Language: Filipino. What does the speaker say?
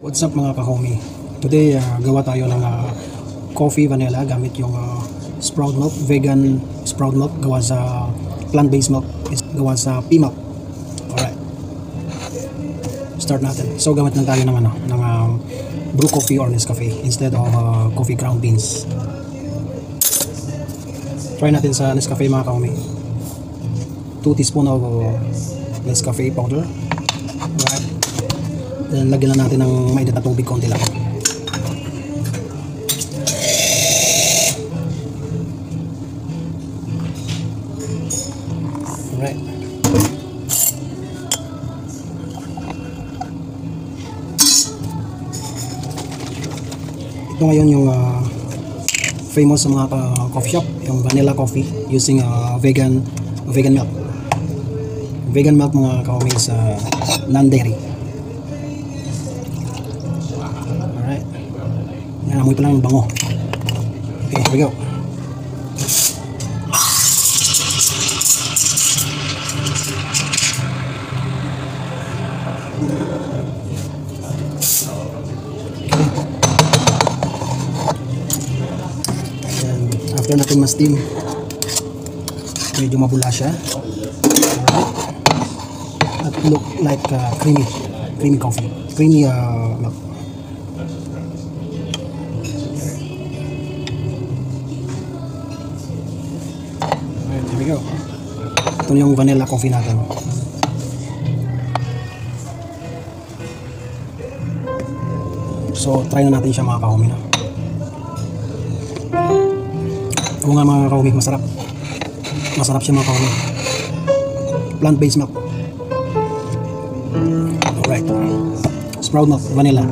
What's up mga ka-homie? Today gawa tayo ng coffee vanilla gamit yung sprout milk, vegan sprout milk gawa sa plant-based milk, gawa sa pea milk. Alright. Start natin. So gamit lang tayo ng brew coffee or Nescafe instead of coffee ground beans. Try natin sa Nescafe mga ka-homie. 2 teaspoon of Nescafe powder. Alright. Then lagyan lang natin ng mainit na tubig konti lang. Alright. Ito ngayon yung famous sa mga coffee shop, yung vanilla coffee using vegan milk. Vegan milk mga ka-homie sa non-dairy. Alright. Yan, amoy pa lang ng bango. Okay, here we go. And after natin ma-steam, medyo mabula siya. Alright. At look like creamy coffee. Creamy milk. Alright, here we go. Ito na yung vanilla coffee natin. So, try na natin siya mga ka-homie na. Oo nga mga ka-homie, masarap. Masarap siya mga ka-homie. Plant-based milk. Alright. Sprout milk, vanilla.